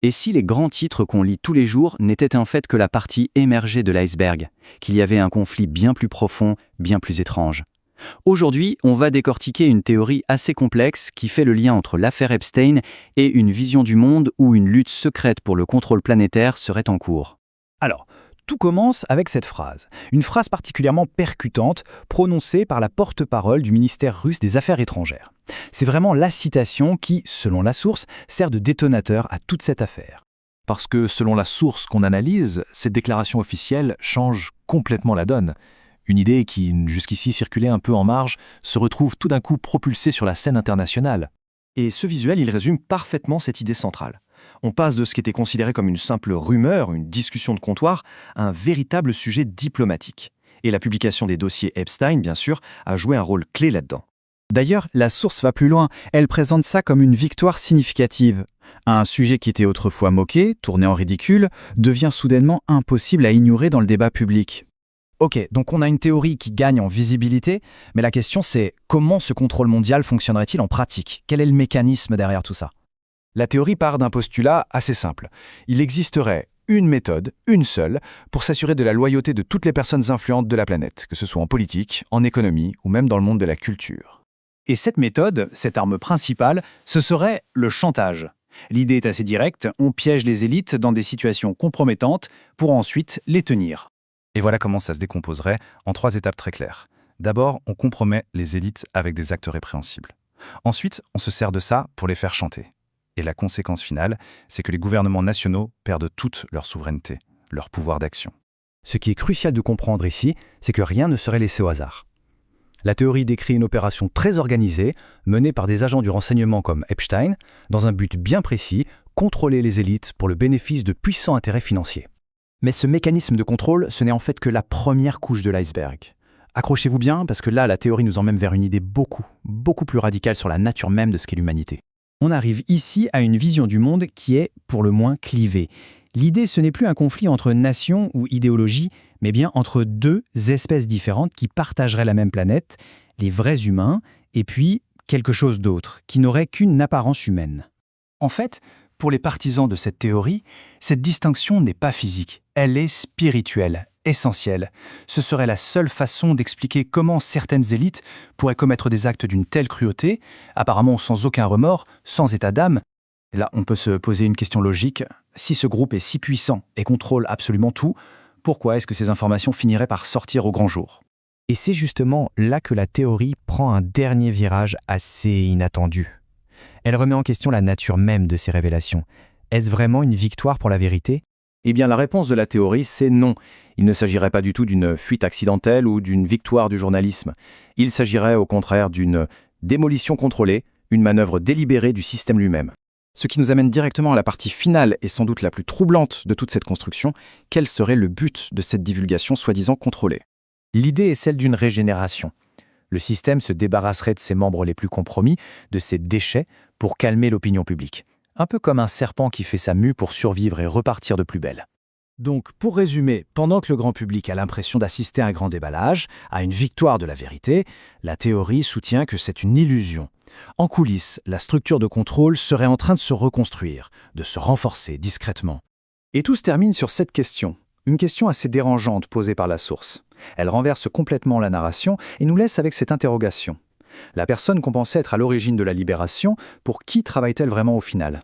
Et si les grands titres qu'on lit tous les jours n'étaient en fait que la partie émergée de l'iceberg, qu'il y avait un conflit bien plus profond, bien plus étrange? Aujourd'hui, on va décortiquer une théorie assez complexe qui fait le lien entre l'affaire Epstein et une vision du monde où une lutte secrète pour le contrôle planétaire serait en cours. Alors, tout commence avec cette phrase. Une phrase particulièrement percutante, prononcée par la porte-parole du ministère russe des Affaires étrangères. C'est vraiment la citation qui, selon la source, sert de détonateur à toute cette affaire. Parce que selon la source qu'on analyse, cette déclaration officielle change complètement la donne. Une idée qui, jusqu'ici, circulait un peu en marge, se retrouve tout d'un coup propulsée sur la scène internationale. Et ce visuel, il résume parfaitement cette idée centrale. On passe de ce qui était considéré comme une simple rumeur, une discussion de comptoir, à un véritable sujet diplomatique. Et la publication des dossiers Epstein, bien sûr, a joué un rôle clé là-dedans. D'ailleurs, la source va plus loin. Elle présente ça comme une victoire significative. Un sujet qui était autrefois moqué, tourné en ridicule, devient soudainement impossible à ignorer dans le débat public. Ok, donc on a une théorie qui gagne en visibilité, mais la question c'est comment ce contrôle mondial fonctionnerait-il en pratique? Quel est le mécanisme derrière tout ça? La théorie part d'un postulat assez simple. Il existerait une méthode, une seule, pour s'assurer de la loyauté de toutes les personnes influentes de la planète, que ce soit en politique, en économie ou même dans le monde de la culture. Et cette méthode, cette arme principale, ce serait le chantage. L'idée est assez directe, on piège les élites dans des situations compromettantes pour ensuite les tenir. Et voilà comment ça se décomposerait en 3 étapes très claires. D'abord, on compromet les élites avec des actes répréhensibles. Ensuite, on se sert de ça pour les faire chanter. Et la conséquence finale, c'est que les gouvernements nationaux perdent toute leur souveraineté, leur pouvoir d'action. Ce qui est crucial de comprendre ici, c'est que rien ne serait laissé au hasard. La théorie décrit une opération très organisée, menée par des agents du renseignement comme Epstein, dans un but bien précis, contrôler les élites pour le bénéfice de puissants intérêts financiers. Mais ce mécanisme de contrôle, ce n'est en fait que la première couche de l'iceberg. Accrochez-vous bien, parce que là, la théorie nous emmène vers une idée beaucoup plus radicale sur la nature même de ce qu'est l'humanité. On arrive ici à une vision du monde qui est, pour le moins, clivée. L'idée, ce n'est plus un conflit entre nations ou idéologies, mais bien entre deux espèces différentes qui partageraient la même planète, les vrais humains, et puis quelque chose d'autre, qui n'aurait qu'une apparence humaine. En fait, pour les partisans de cette théorie, cette distinction n'est pas physique, elle est spirituelle, essentielle. Ce serait la seule façon d'expliquer comment certaines élites pourraient commettre des actes d'une telle cruauté, apparemment sans aucun remords, sans état d'âme. Et là, on peut se poser une question logique. Si ce groupe est si puissant et contrôle absolument tout, pourquoi est-ce que ces informations finiraient par sortir au grand jour? Et c'est justement là que la théorie prend un dernier virage assez inattendu. Elle remet en question la nature même de ces révélations. Est-ce vraiment une victoire pour la vérité? Eh bien, la réponse de la théorie, c'est non. Il ne s'agirait pas du tout d'une fuite accidentelle ou d'une victoire du journalisme. Il s'agirait au contraire d'une démolition contrôlée, une manœuvre délibérée du système lui-même. Ce qui nous amène directement à la partie finale et sans doute la plus troublante de toute cette construction. Quel serait le but de cette divulgation soi-disant contrôlée? L'idée est celle d'une régénération. Le système se débarrasserait de ses membres les plus compromis, de ses déchets, pour calmer l'opinion publique. Un peu comme un serpent qui fait sa mue pour survivre et repartir de plus belle. Donc, pour résumer, pendant que le grand public a l'impression d'assister à un grand déballage, à une victoire de la vérité, la théorie soutient que c'est une illusion. En coulisses, la structure de contrôle serait en train de se reconstruire, de se renforcer discrètement. Et tout se termine sur cette question. Une question assez dérangeante posée par la source. Elle renverse complètement la narration et nous laisse avec cette interrogation. La personne qu'on pensait être à l'origine de la libération, pour qui travaille-t-elle vraiment au final?